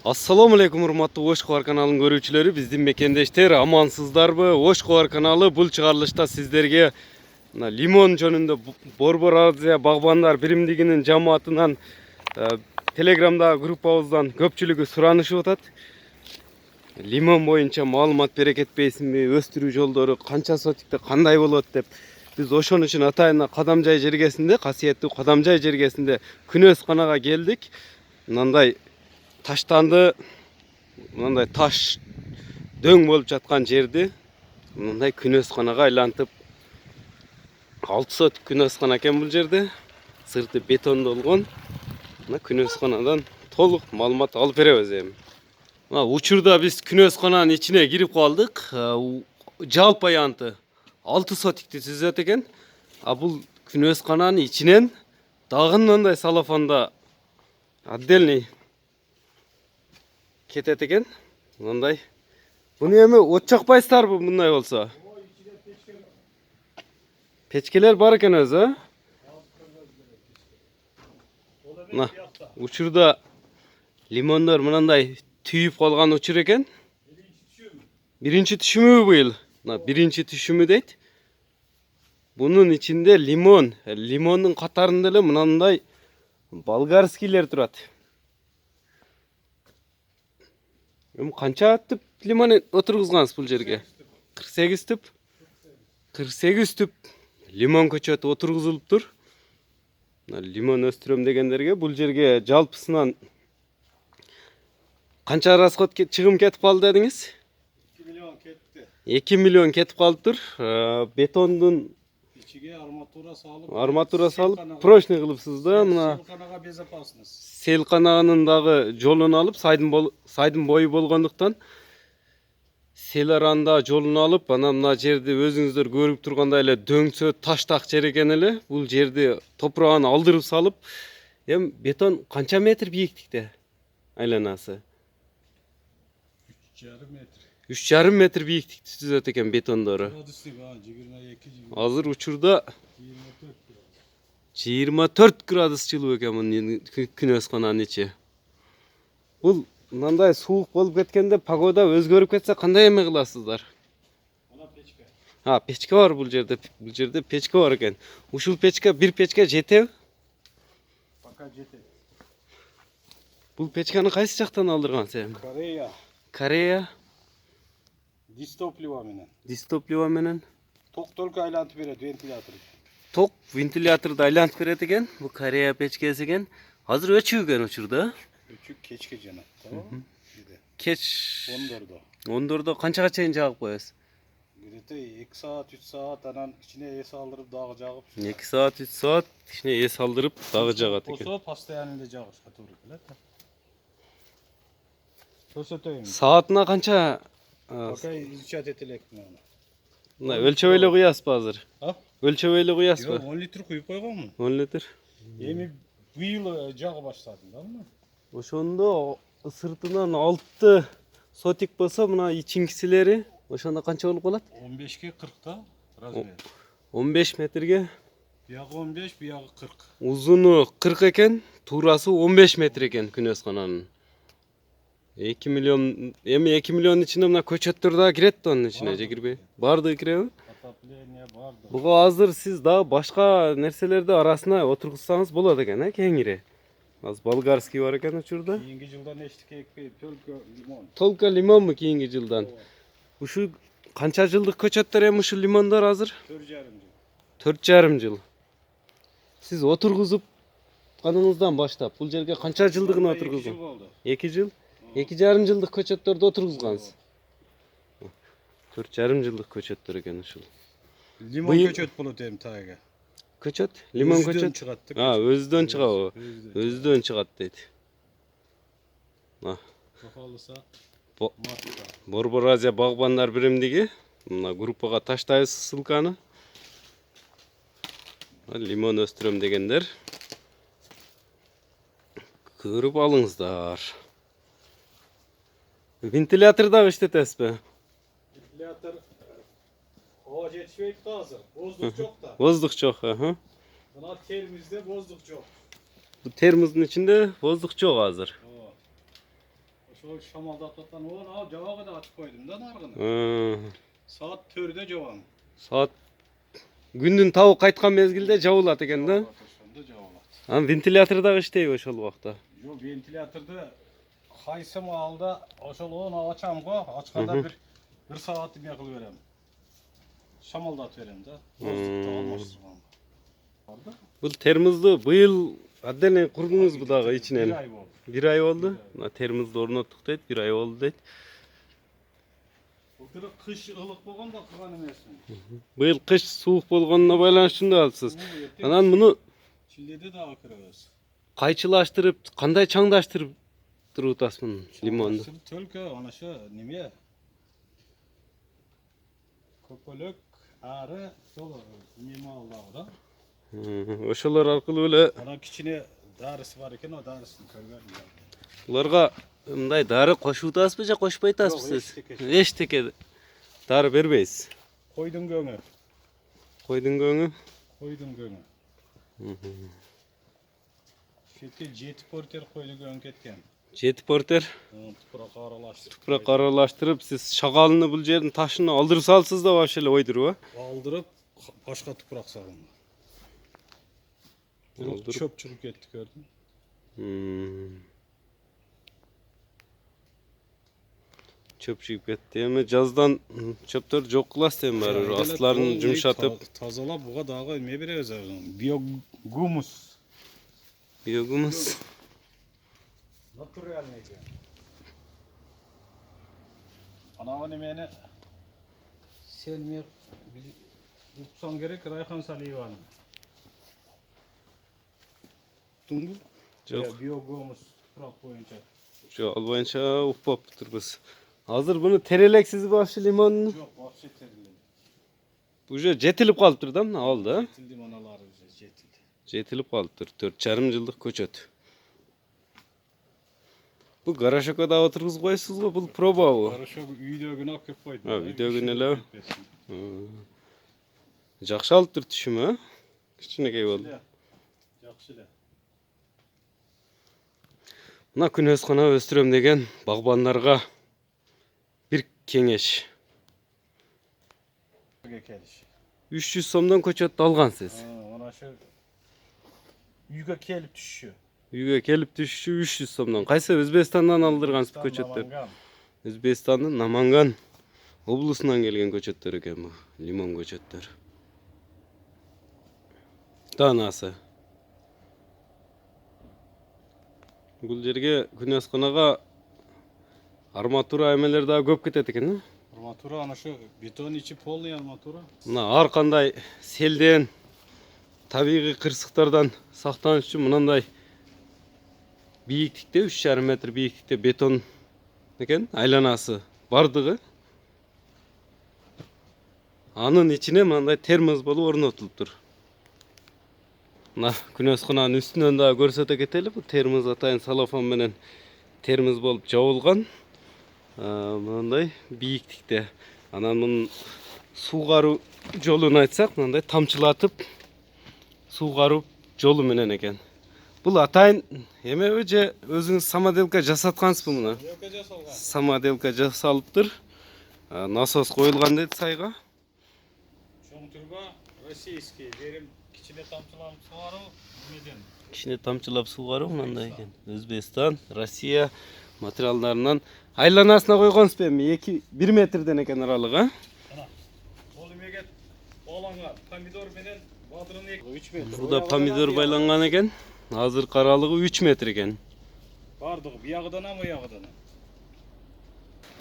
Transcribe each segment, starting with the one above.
Assalamu alaikum урматтуу Ош Кабар каналынын көрүүчүлөрү, биздин мекендештер амансыздарбы? Ош Кабар каналы бул чыгарылышта сиздерге лимон жөнүндө Борбор Азия багбандар биримдигинин жамаатынан телеграмдагы группабыздан көпчүлүгү суранышып атат. Лимон боюнча маалымат бере кетпейсиңби? Өстүрүү жолдору канча сотикте кандай болот деп. Биз ошон үчүн атайын Кадамжай жергесинде, касиеттүү Кадамжай жергесинде күнөөсканага келдик. Мындай таштанды, мындай таш дөң болуп жаткан жерди мындай күнөөсканага айлантып 6 сотик күнөөскана экен бул жерде. Сырты бетондолгон. Мына күнөөсканадан толук маалымат алып беребиз эми. Мына учурда биз күнөөскананын ичине кирип калдык. Жалпы аянты 6 сотикти түзөт экен. А бул күнөөскананын ичинен дагы мындай салофанда отдельный кетет экен. Мындай. Буну эми от жакпайсыздарбы мындай болсо? Печкелер бар экен өзү, Мына учурда лимондор мындай түйүп калган учур экен. Биринчи түшүмү быйыл. Мына биринчи түшүмү дейт. Бунун ичинде лимондун катарында эле мындай болгарскийлер турат. Эми канча түп лимон отургузгансыз бул жерге? 48 түп. 48 түп лимон көчөтү отургузулуптур. Лимон өстүрөм дегендерге бул жерге жалпысынан канча расход чыгым кетип калды дедиңиз? 2 миллион кетти. 2 миллион кетип калыптыр. Бетондун İçige арматура салып, прочный кылыпсыз да, мына Селканага безопасность. селкананын дагы жолун алып, сайдын бою болгондуктан сел аранда жолун алып, анан мына жерди өзүңүздөр көрүп тургандай эле дөңсө таштак жер экен эле. Бул жерди топурагын алдырып салып, эми бетон канча метр бийиктикте айланасы? 3,5 метр. 3,5 метр бийиктикти түзөт экен бетондору. Градустик 22 Азыр учурда 24. 24 градус жылуу экен мунун күнөөскананын ичи. Бул мындай суук болуп кеткенде погода өзгөрүп кетсе кандай эме кыласыздар? Ana peçke. Печке бар бул жерде. Бул жерде печке бар экен. Ушул печке бир печке жетеби? Пока жетет. Бул печкени кайсы жактан алдырган сен? Корея. Корея, Дистоплива менен. дистоплива менен. Ток только айлантып берет вентилятор. Ток вентиляторду айлантып берет экен. Бул Корея печкеси экен. Азыр өчүгөн учурда. Үчүк кечке жанат. Tamam. Кеч 14'da. 14'da канчага чейин жагып коесуз? Где-то 2 saat 3 saat анан кичине эс алдырып дагы жагып. 2 saat 3 saat кичине эс алдырып дагы жагат экен. Болсо постоянно жагышка туура келет. Көрсөтөйүн. Саатына канча Пока изучать этелек муну. мына өлчөп эле куясызбы азыр? Өлчөп эле Жок, куясызбы? 10 литр куюп койгонмун. 10 литр. Эми быйыл жага баштадым да мына. Ошондо сыртынан 6 сотик болсо мына ичиңкисилери ошондо канча болуп калат? 15'e 40 да размер. 15 метрге. Бияғы 15, бияғы 40. Узуну 40 экен, туурасы 15 метр экен күнөөскананын. 2 миллион, эми 2 миллиондун ичинде мына көчөттөр да кирет да анын ичине, же кирбей? Бардыгы киреби? Отопление барды. Буга азыр сиз дагы башка нерселерди арасына отургузсаңыз болот экен, кеңири. Азыр болгарский бар экен учурда. Кийинки жылдан эчтеке экпей, только лимон. Толка лимонму кийинки жылдан? Ушу канча жылдык көчөттөр эми ушул лимондор азыр? 4,5 жыл. 4,5 жыл. Сиз отургузуп каныңыздан баштап бул жерге канча жылдыгына отургуздуң? 2 жыл болду. 2 жыл? 2,5 жылдык көчөттөрдү отургузгансыз. 4,5 жылдык көчөттөр экен ушул. Лимон Быйыл- көчөт болот эми тайга. Көчөт? Лимон Өзүдөн көчөт? чыгат деп. Өзүдөн чыгабы? Өзүдөн. Өзүдөн чыгат дейт. Кахалыса Бо- матка. Борбор Азия багбандар биримдиги. Мына группага таштайбыз ссылканы. Лимон өстүрөм дегендер көрүп алыңыздар. Вентилятор дагы иштетесизби? Вентилятор hava жетишпейт да азыр. Воздух жок да. Воздух жок, Мына термизде воздух жок. Bu termosдун ичинде воздух жок азыр. Şu şamaldatatan onu al cevabı da açıp koydum da nargını. Saat 4'de cevabım. Saat gündün tavuk kaytkan mezgilde jabılat eken da. Sonda cevabım. Ama ventilatorda iştey oşol vaqta. Yo ventilatorda haysım aldı. Oşol onu açam go. Açkanda bir saat yakıl verem. Şamaldat verem da. Bu termozdu bu yıl adden kurdunuz bu dağı içine. Bir ay oldu. Bir ay oldu. Termozdu ornattık deyt, bir ay oldu deyt. Bu kırık kış ılık bolgan da kırgan emesin. Bu yıl kış soğuk bolganına baylanışında alsız. Anan bunu Çillede de akırız. kayçılaştırıp, kanday çаңdaштырып turutasmın limondu. Tölke ana şu nime? Köpölök arı dolu nime aldı da. Oşolar arkalı öyle Ana kiçine darısı var iken o darısını körgön. ularga mınдай dары koşup tasmı ja koşpay tasmı siz? Eş tekedi. Dары berbeyiz. Koydun göğü. Koydun göğü. Koydun göğü. Şekel jeti porter koydu göğün ketken. Jeti porter. Tuprak aralaştırıp. Tuprak aralaştırıp siz şagalını bu yerin taşını aldırıp salsız da var şöyle oydurup. Aldırıp başka tuprak salındı. Aldırıp. Çöp çürük ettik gördün. Çöp çıkıp etti ama cazdan çöpler çok klas dem var. Aslarını yumuşatıp. Tazalap buğa dağı ne bir özerdim. Biyogumus. Biyogumuz. Natural neydi? Ana meni sen mi tutsan gerek Rayhan Salivan. Tungu? Yok. Biyogumus toprak boyunca. Şu albayınca upap turbuz. Hazır bunu tereleksiz başı limonunu. Yok bahçeterildi. Bu jetilip kalıptır da mı? Aldı. Jetildi manaları jetildi. Jetilip kalıptır. 4,5 yıllık koçot. Bu garaşoka da oturguz koysiz go bu proba bu. Karışık video günü akıp koydu. Ha, video günüler. Жақсы алып тұр түшімі, кішкенекей болды. Жақсы. Мына күнөзқана өстірем деген бағбандарға бір кеңеш. 300 сомдан көчөтті алған сіз. Ona şu үйге келіп түшші. Үйге келіп түшші 300 сомдан. Қайсы Өзбекстаннан алдырған көчөттер? Өзбекстанның Наманган облысынан келген көчөттер екен бұл. Лимон көчөттер. Данасы. Бұл жерге күнөзқанаға арматура әмелер daha көп кетеді екен. Armatura ana şu beton içi polny armatura. Мына ар кандай селден, табигый кырсыктардан сактаныш үчүн мынандай бийиктикте 3,5 метр бийиктикте бетон экен айланасы бардыгы. Анын ичине мындай термоз болуп орнотулуптур. Мына күнөзкананын үстүнөн дагы көрсөтө кетели. Бул термоз атайын салофан менен термоз болуп жабылган. Мындай бийиктикте. Анан мунун суугаруу жолун айтсак, мындай тамчылатып суугаруу жолу менен экен. Бул атайын эмеби же өзүңүз самоделка жасаткансызбы муну? Самоделка жасалыптыр. Насос коюлган дейт сайга. Чоң түргө российский жерим кичине тамчыланып суугаруу меден. Кичине тамчылап суугаруу мындай экен. Өзбекстан, Россия материалдарынан айланасына койгонсуз эми 1 метрден экен аралыгы. Бул эмеге болгонго помидор менен бадырын 3 метр. Бу да помидор байланган экен. Азыркы аралыгы 3 метр экен. Бардыгы биягыдан ам уягыдан.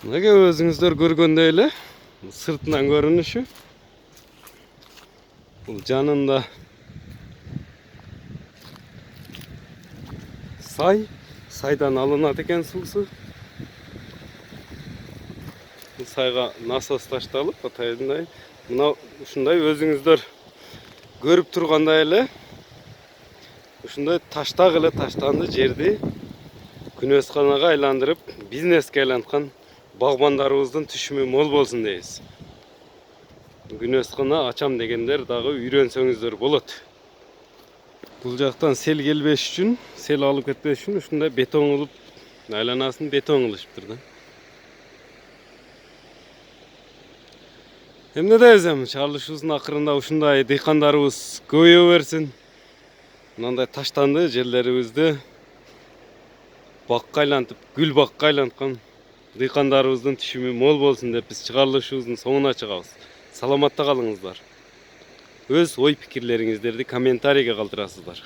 Мынага өзүңүздөр көргөндөй эле сыртынан көрүнүшү. Бул жанында сайдан алынат экен суусу. Бул сайга насос ташталып, атайындай мына ушундай өзүңүздөр көрүп тургандай эле ушундай таштак эле таштанды жерди күнөзканага айландырып, бизнеске айланткан багбандарыбыздын түшүмү мол болсун дейбиз. Күнөзкана ачам дегендер дагы үйрөнсөңүздөр болот. Бул жактан сел келбеш үчүн, сел алып кетпеш үчүн ушундай бетон кылып Aylanaсын beton kılışıptır da. Emne de özüm, çağrılışыбыздын akırında ушундай dıykandarыбыз көбөйө берсин. Мынандай таштанды жерлерибизди бакка айлантып, гүл бакка айланткан дыйкандарыбыздын түшүмү мол болсун деп биз чыгарылышыбыздын соңуна чыгабыз. Саламатта калыңыздар. Өз ой пикирлериңиздерди комментарийге калтырасыздар.